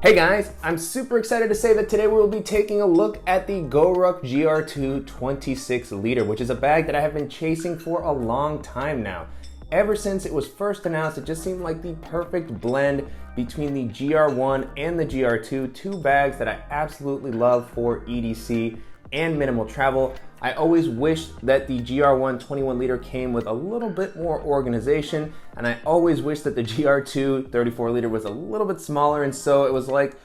Hey guys, I'm super excited to say that today we will be taking a look at the Goruck GR2 26L, which is a bag that I have been chasing for a long time now. Ever since it was first announced, it just seemed like the perfect blend between the GR1 and the GR2, two bags that I absolutely love for EDC and minimal travel. I always wished that the GR1 21L came with a little bit more organization, and I always wished that the GR2 34L was a little bit smaller, and so it was like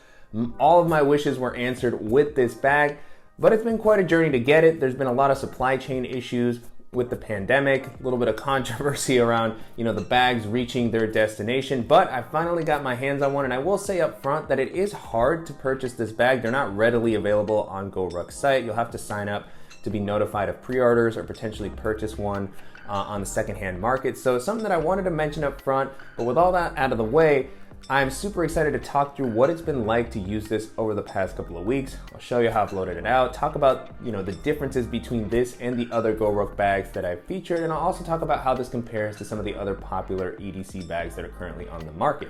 all of my wishes were answered with this bag. But it's been quite a journey to get it. There's been a lot of supply chain issues with the pandemic, a little bit of controversy around, the bags reaching their destination, but I finally got my hands on one, and I will say up front that it is hard to purchase this bag. They're not readily available on Goruck's site. You'll have to sign up to be notified of pre-orders or potentially purchase one on the secondhand market. So it's something that I wanted to mention up front, but with all that out of the way, I'm super excited to talk through what it's been like to use this over the past couple of weeks. I'll show you how I've loaded it out, talk about the differences between this and the other Goruck bags that I've featured, and I'll also talk about how this compares to some of the other popular EDC bags that are currently on the market.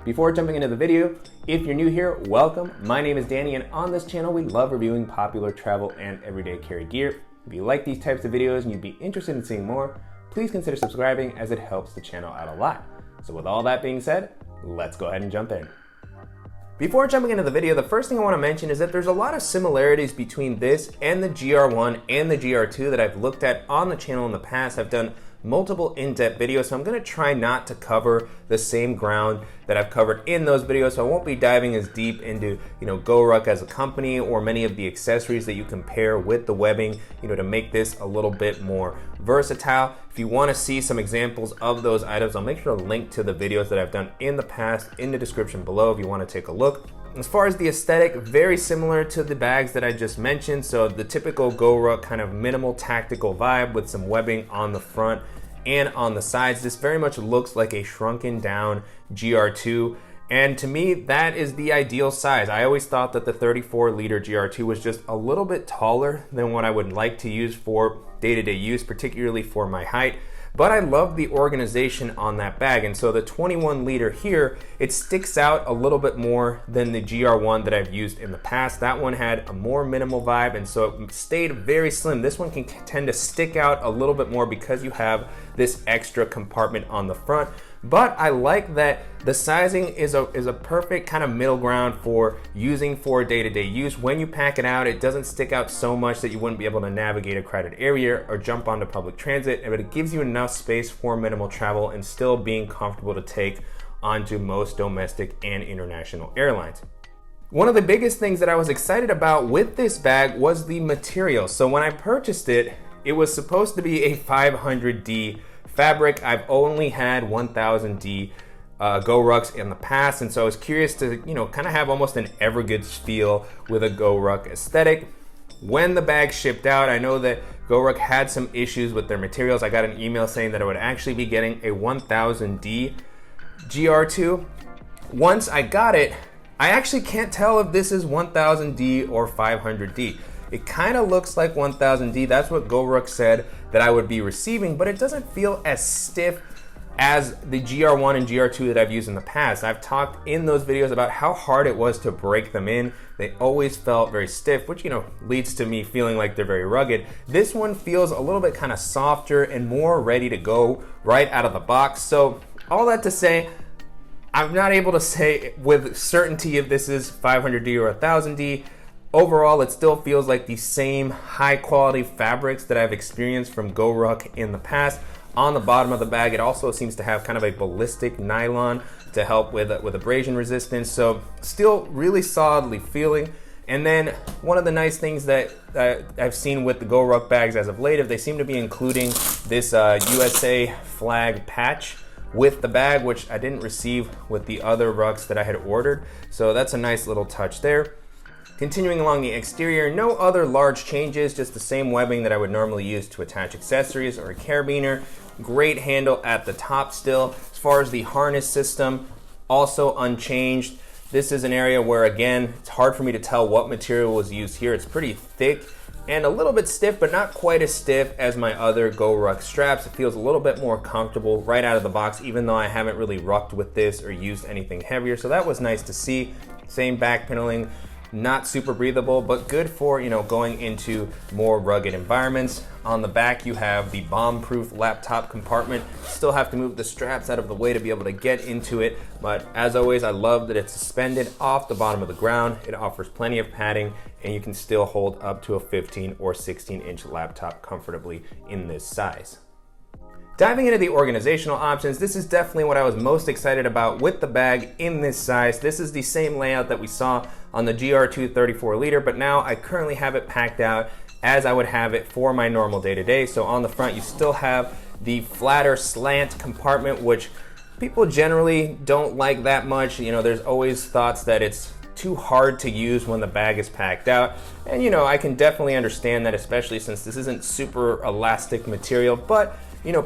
Before jumping into the video, if you're new here, welcome. My name is Danny, and on this channel we love reviewing popular travel and everyday carry gear. If you like these types of videos and you'd be interested in seeing more, please consider subscribing as it helps the channel out a lot. So with all that being said, let's go ahead and jump in. Before jumping into the video, the first thing I want to mention is that there's a lot of similarities between this and the GR1 and the GR2 that I've looked at on the channel in the past. I've done multiple in-depth videos, so I'm going to try not to cover the same ground that I've covered in those videos, so I won't be diving as deep into Goruck as a company or many of the accessories that you can pair with the webbing to make this a little bit more versatile. If you want to see some examples of those items, I'll make sure to link to the videos that I've done in the past in the description below if you want to take a look. As far as the aesthetic, very similar to the bags that I just mentioned. So the typical Goruck kind of minimal tactical vibe with some webbing on the front and on the sides. This very much looks like a shrunken down GR2. And to me, that is the ideal size. I always thought that the 34L GR2 was just a little bit taller than what I would like to use for day-to-day use, particularly for my height. But I love the organization on that bag, and so the 21L here, it sticks out a little bit more than the GR1 that I've used in the past. That one had a more minimal vibe, and so it stayed very slim. This one can tend to stick out a little bit more because you have this extra compartment on the front. But I like that the sizing is a perfect kind of middle ground for using for day-to-day use. When you pack it out, it doesn't stick out so much that you wouldn't be able to navigate a crowded area or jump onto public transit, but it gives you enough space for minimal travel and still being comfortable to take onto most domestic and international airlines. One of the biggest things that I was excited about with this bag was the material. So when I purchased it, it was supposed to be a 500D fabric. I've only had 1000D Gorucks in the past, and so I was curious to kind of have almost an Evergoods feel with a Goruck aesthetic. When the bag shipped out, I know that Goruck had some issues with their materials. I got an email saying that I would actually be getting a 1000D GR2. Once I got it, I actually can't tell if this is 1000D or 500D. It kind of looks like 1000D. That's what Goruck said that I would be receiving, but it doesn't feel as stiff as the GR1 and GR2 that I've used in the past. I've talked in those videos about how hard it was to break them in. They always felt very stiff, which leads to me feeling like they're very rugged. This one feels a little bit kind of softer and more ready to go right out of the box. So all that to say, I'm not able to say with certainty if this is 500D or 1000D. Overall, it still feels like the same high quality fabrics that I've experienced from Goruck in the past. On the bottom of the bag, it also seems to have kind of a ballistic nylon to help with abrasion resistance. So still really solidly feeling. And then one of the nice things that I've seen with the Goruck bags as of late is they seem to be including this USA flag patch with the bag, which I didn't receive with the other rucks that I had ordered. So that's a nice little touch there. Continuing along the exterior, no other large changes, just the same webbing that I would normally use to attach accessories or a carabiner. Great handle at the top still. As far as the harness system, also unchanged. This is an area where, again, it's hard for me to tell what material was used here. It's pretty thick and a little bit stiff, but not quite as stiff as my other Goruck straps. It feels a little bit more comfortable right out of the box, even though I haven't really rucked with this or used anything heavier. So that was nice to see. Same back paneling, not super breathable, but good for, going into more rugged environments. On the back, you have the bomb-proof laptop compartment. Still have to move the straps out of the way to be able to get into it, but as always, I love that it's suspended off the bottom of the ground. It offers plenty of padding, and you can still hold up to a 15 or 16-inch laptop comfortably in this size. Diving into the organizational options, this is definitely what I was most excited about with the bag in this size. This is the same layout that we saw on the GR2 34 liter, but now I currently have it packed out as I would have it for my normal day-to-day. So on the front, you still have the flatter slant compartment, which people generally don't like that much. There's always thoughts that it's too hard to use when the bag is packed out. And I can definitely understand that, especially since this isn't super elastic material, but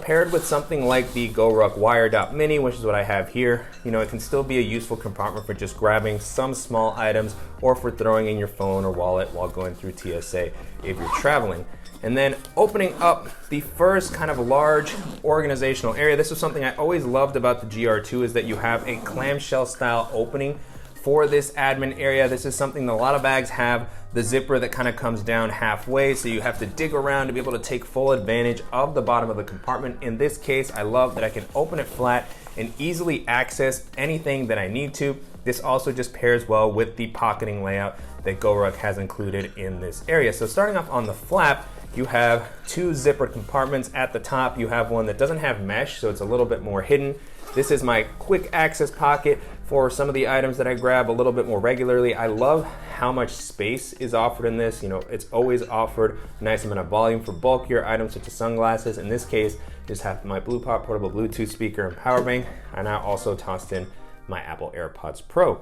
paired with something like the Goruck Wire Mini, which is what I have here, it can still be a useful compartment for just grabbing some small items or for throwing in your phone or wallet while going through TSA if you're traveling. And then opening up the first kind of large organizational area. This is something I always loved about the GR2, is that you have a clamshell style opening for this admin area. This is something that a lot of bags have, the zipper that kind of comes down halfway, so you have to dig around to be able to take full advantage of the bottom of the compartment. In this case, I love that I can open it flat and easily access anything that I need to. This also just pairs well with the pocketing layout that Goruck has included in this area. So starting off on the flap, you have two zippered compartments. At the top, you have one that doesn't have mesh, so it's a little bit more hidden. This is my quick access pocket for some of the items that I grab a little bit more regularly. I love how much space is offered in this. It's always offered a nice amount of volume for bulkier items such as sunglasses. In this case, just have my BluePop portable Bluetooth speaker and power bank, and I also tossed in my Apple AirPods Pro.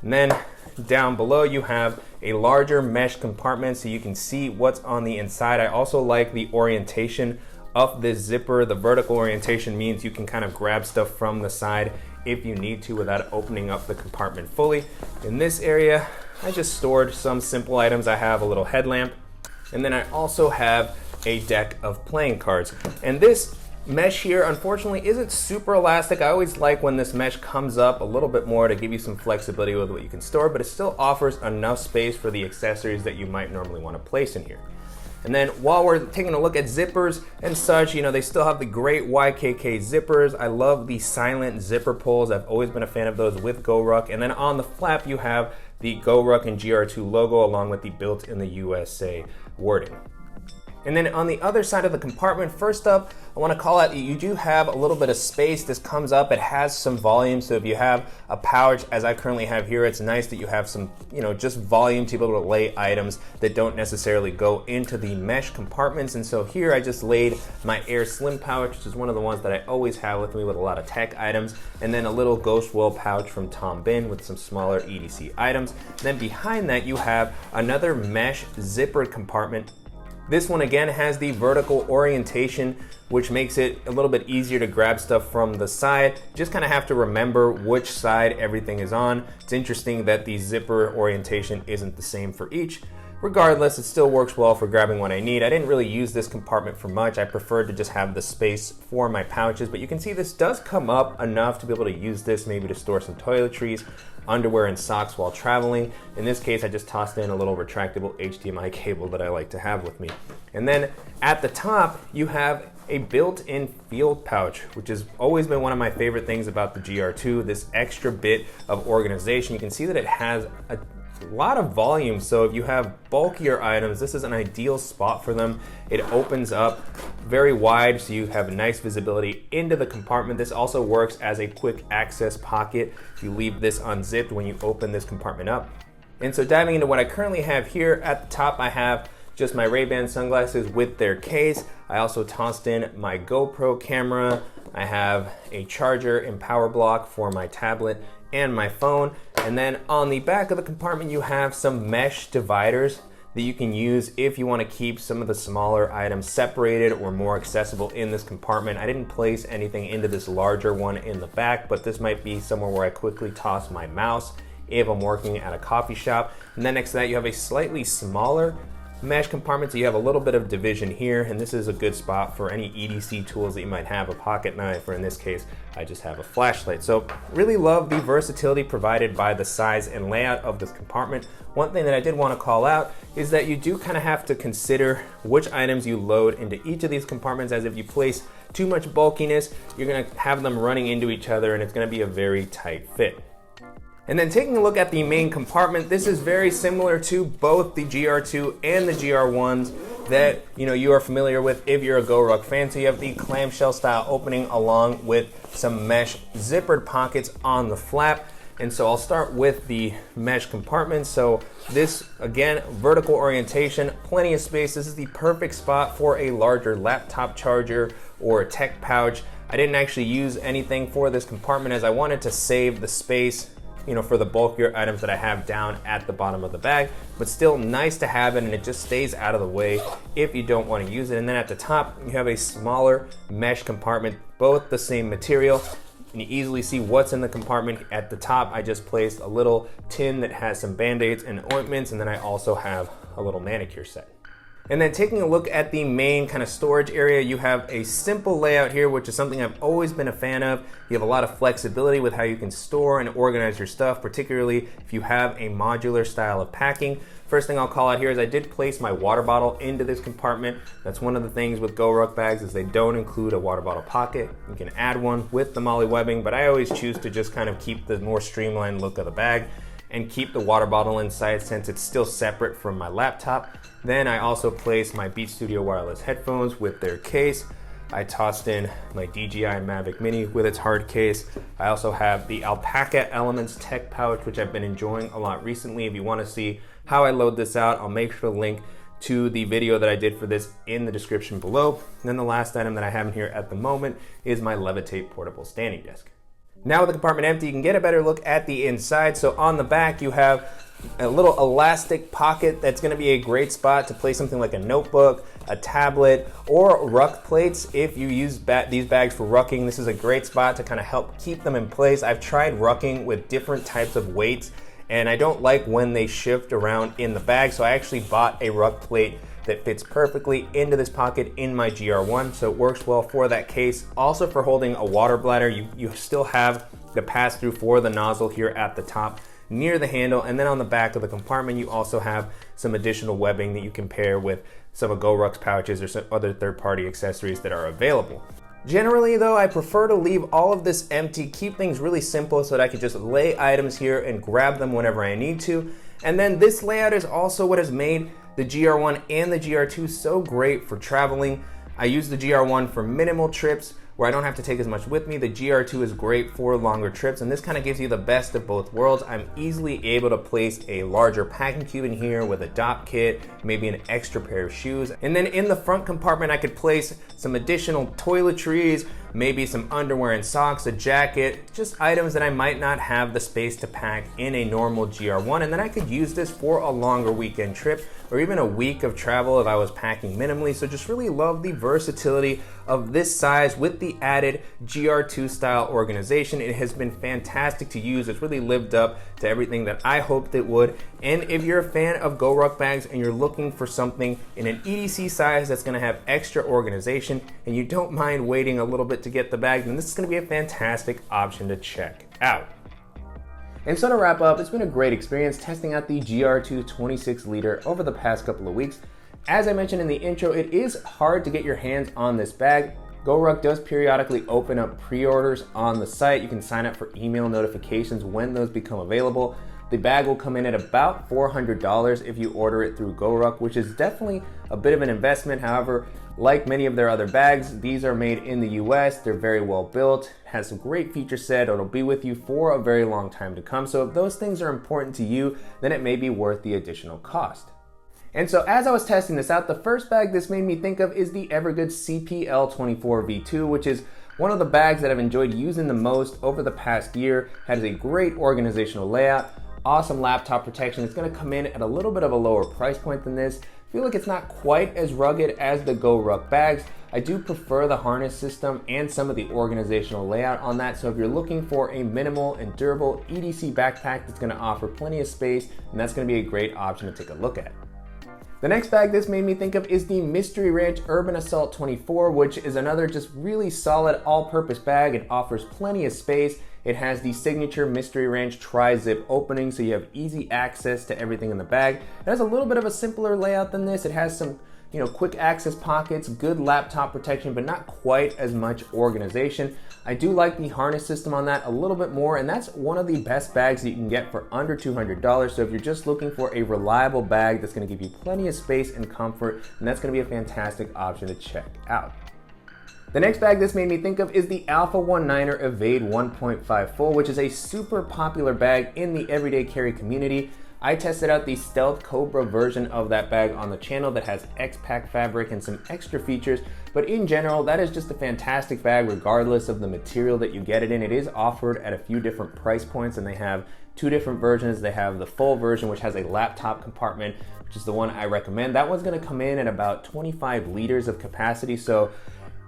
And then down below, you have a larger mesh compartment so you can see what's on the inside. I also like the orientation of this zipper. The vertical orientation means you can kind of grab stuff from the side if you need to without opening up the compartment fully. In this area, I just stored some simple items. I have a little headlamp, and then I also have a deck of playing cards. And this mesh here, unfortunately, isn't super elastic. I always like when this mesh comes up a little bit more to give you some flexibility with what you can store, but it still offers enough space for the accessories that you might normally want to place in here. And then while we're taking a look at zippers and such, they still have the great YKK zippers. I love the silent zipper pulls. I've always been a fan of those with Goruck. And then on the flap, you have the Goruck and GR2 logo along with the built in the USA wording. And then on the other side of the compartment, first up, I want to call out, you do have a little bit of space. This comes up, it has some volume. So if you have a pouch, as I currently have here, it's nice that you have some, just volume to be able to lay items that don't necessarily go into the mesh compartments. And so here I just laid my Air Slim pouch, which is one of the ones that I always have with me with a lot of tech items. And then a little Ghost Will pouch from Tom Bin with some smaller EDC items. And then behind that, you have another mesh zippered compartment. This one again has the vertical orientation, which makes it a little bit easier to grab stuff from the side. Just kind of have to remember which side everything is on. It's interesting that the zipper orientation isn't the same for each. Regardless, it still works well for grabbing what I need. I didn't really use this compartment for much. I preferred to just have the space for my pouches, but you can see this does come up enough to be able to use this maybe to store some toiletries, underwear, and socks while traveling. In this case, I just tossed in a little retractable HDMI cable that I like to have with me. And then at the top, you have a built-in field pouch, which has always been one of my favorite things about the GR2, this extra bit of organization. You can see that it has a lot of volume, so if you have bulkier items, this is an ideal spot for them. It opens up very wide, so you have nice visibility into the compartment. This also works as a quick access pocket if you leave this unzipped when you open this compartment up. And so diving into what I currently have here, at the top I have just my Ray-Ban sunglasses with their case. I also tossed in my GoPro camera. I have a charger and power block for my tablet and my phone. And then on the back of the compartment, you have some mesh dividers that you can use if you want to keep some of the smaller items separated or more accessible in this compartment. I didn't place anything into this larger one in the back, but this might be somewhere where I quickly toss my mouse if I'm working at a coffee shop. And then next to that, you have a slightly smaller mesh compartment, so you have a little bit of division here, and this is a good spot for any EDC tools that you might have, a pocket knife, or in this case, I just have a flashlight. So really love the versatility provided by the size and layout of this compartment. One thing that I did want to call out is that you do kind of have to consider which items you load into each of these compartments, as if you place too much bulkiness, you're going to have them running into each other and it's going to be a very tight fit. And then taking a look at the main compartment, this is very similar to both the GR2 and the GR1s that you are familiar with if you're a Goruck fan. So you have the clamshell style opening along with some mesh zippered pockets on the flap. And so I'll start with the mesh compartment. So this, again, vertical orientation, plenty of space. This is the perfect spot for a larger laptop charger or a tech pouch. I didn't actually use anything for this compartment as I wanted to save the space for the bulkier items that I have down at the bottom of the bag, but still nice to have it, and it just stays out of the way if you don't want to use it. And then at the top, you have a smaller mesh compartment, both the same material, and you easily see what's in the compartment. At the top, I just placed a little tin that has some band-aids and ointments, and then I also have a little manicure set. And then taking a look at the main kind of storage area, you have a simple layout here, which is something I've always been a fan of. You have a lot of flexibility with how you can store and organize your stuff, particularly if you have a modular style of packing. First thing I'll call out here is I did place my water bottle into this compartment. That's one of the things with Goruck bags is they don't include a water bottle pocket. You can add one with the MOLLE webbing, but I always choose to just kind of keep the more streamlined look of the bag and keep the water bottle inside since it's still separate from my laptop. Then I also placed my Beat Studio wireless headphones with their case. I tossed in my DJI Mavic Mini with its hard case. I also have the Alpaca Elements tech pouch, which I've been enjoying a lot recently. If you want to see how I load this out, I'll make sure to link to the video that I did for this in the description below. And then the last item that I have in here at the moment is my Levitate portable standing desk. Now with the compartment empty, you can get a better look at the inside. So on the back, you have a little elastic pocket that's going to be a great spot to place something like a notebook, a tablet, or ruck plates. If you use these bags for rucking, this is a great spot to kind of help keep them in place. I've tried rucking with different types of weights, and I don't like when they shift around in the bag, so I actually bought a ruck plate that fits perfectly into this pocket in my GR1, so it works well for that case. Also for holding a water bladder, you still have the pass-through for the nozzle here at the top near the handle, and then on the back of the compartment you also have some additional webbing that you can pair with some of Goruck's pouches or some other third-party accessories that are available. Generally though, I prefer to leave all of this empty, keep things really simple so that I can just lay items here and grab them whenever I need to. And then this layout is also what has made the GR1 and the GR2 so great for traveling. I use the GR1 for minimal trips where I don't have to take as much with me. The GR2 is great for longer trips, and this kind of gives you the best of both worlds. I'm easily able to place a larger packing cube in here with a dop kit, maybe an extra pair of shoes. And then in the front compartment, I could place some additional toiletries, maybe some underwear and socks, a jacket, just items that I might not have the space to pack in a normal GR1. And then I could use this for a longer weekend trip or even a week of travel if I was packing minimally. So just really love the versatility of this size with the added GR2 style organization. It has been fantastic to use. It's really lived up to everything that I hoped it would. And if you're a fan of Goruck bags and you're looking for something in an EDC size that's gonna have extra organization and you don't mind waiting a little bit to get the bag, then this is gonna be a fantastic option to check out. And so to wrap up, it's been a great experience testing out the GR2 26 liter over the past couple of weeks. As I mentioned in the intro, it is hard to get your hands on this bag. Goruck does periodically open up pre-orders on the site. You can sign up for email notifications when those become available. The bag will come in at about $400 if you order it through Goruck, which is definitely a bit of an investment. However, like many of their other bags, these are made in the US. They're very well built, has some great feature set. It'll be with you for a very long time to come. So if those things are important to you, then it may be worth the additional cost. And so as I was testing this out, the first bag this made me think of is the Evergood CPL24 V2, which is one of the bags that I've enjoyed using the most over the past year. Has a great organizational layout, awesome laptop protection. It's gonna come in at a little bit of a lower price point than this. I feel like it's not quite as rugged as the Goruck bags. I do prefer the harness system and some of the organizational layout on that. So if you're looking for a minimal and durable EDC backpack that's gonna offer plenty of space, and that's gonna be a great option to take a look at. The next bag this made me think of is the Mystery Ranch Urban Assault 24, which is another just really solid all-purpose bag. It offers plenty of space. It has the signature Mystery Ranch tri-zip opening, so you have easy access to everything in the bag. It has a little bit of a simpler layout than this. It has some quick access pockets, good laptop protection, but not quite as much organization. I do like the harness system on that a little bit more, and that's one of the best bags that you can get for under $200. So if you're just looking for a reliable bag that's going to give you plenty of space and comfort, then that's going to be a fantastic option to check out. The next bag this made me think of is the Alpha 19er Evade 1.5 Full, which is a super popular bag in the everyday carry community. I tested out the Stealth Cobra version of that bag on the channel that has X-Pack fabric and some extra features, but in general, that is just a fantastic bag regardless of the material that you get it in. It is offered at a few different price points, and they have two different versions. They have the full version, which has a laptop compartment, which is the one I recommend. That one's gonna come in at about 25 liters of capacity, so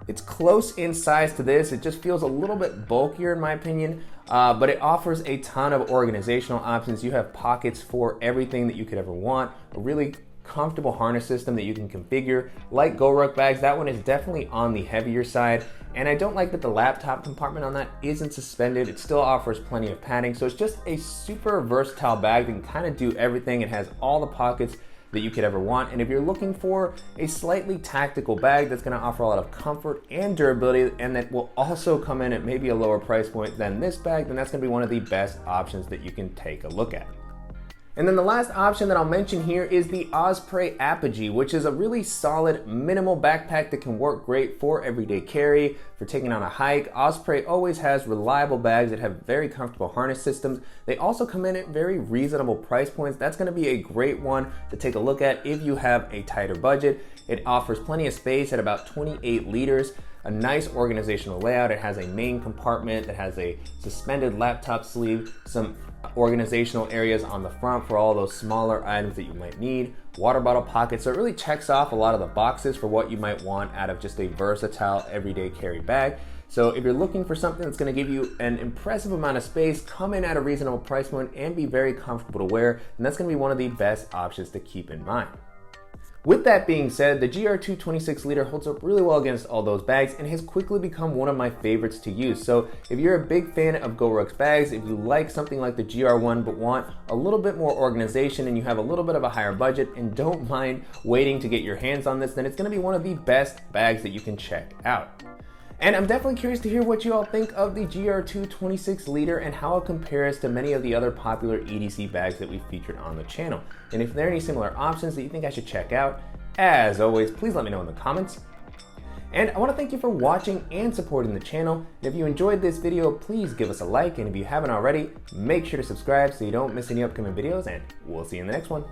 it's close in size to this. It just feels a little bit bulkier in my opinion, but it offers a ton of organizational options. You have pockets for everything that you could ever want, a really comfortable harness system that you can configure. Like Goruck bags, that one is definitely on the heavier side, and I don't like that the laptop compartment on that isn't suspended. It still offers plenty of padding, so it's just a super versatile bag that can kind of do everything. It has all the pockets that you could ever want, and if you're looking for a slightly tactical bag that's going to offer a lot of comfort and durability, and that will also come in at maybe a lower price point than this bag, then that's going to be one of the best options that you can take a look at. And then the last option that I'll mention here is the Osprey Apogee, which is a really solid minimal backpack that can work great for everyday carry, for taking on a hike. Osprey always has reliable bags that have very comfortable harness systems. They also come in at very reasonable price points. That's going to be a great one to take a look at if you have a tighter budget. It offers plenty of space at about 28 liters. A nice organizational layout. It has a main compartment that has a suspended laptop sleeve, some organizational areas on the front for all those smaller items that you might need, water bottle pockets. So it really checks off a lot of the boxes for what you might want out of just a versatile everyday carry bag. So if you're looking for something that's going to give you an impressive amount of space, come in at a reasonable price point, and be very comfortable to wear, then that's going to be one of the best options to keep in mind. With that being said, the GR2 26 liter holds up really well against all those bags and has quickly become one of my favorites to use. So if you're a big fan of Goruck's bags, if you like something like the GR1 but want a little bit more organization and you have a little bit of a higher budget and don't mind waiting to get your hands on this, then it's going to be one of the best bags that you can check out. And I'm definitely curious to hear what you all think of the GR2 26 liter and how it compares to many of the other popular EDC bags that we've featured on the channel. And if there are any similar options that you think I should check out, as always, please let me know in the comments. And I want to thank you for watching and supporting the channel. And if you enjoyed this video, please give us a like. And if you haven't already, make sure to subscribe so you don't miss any upcoming videos, and we'll see you in the next one.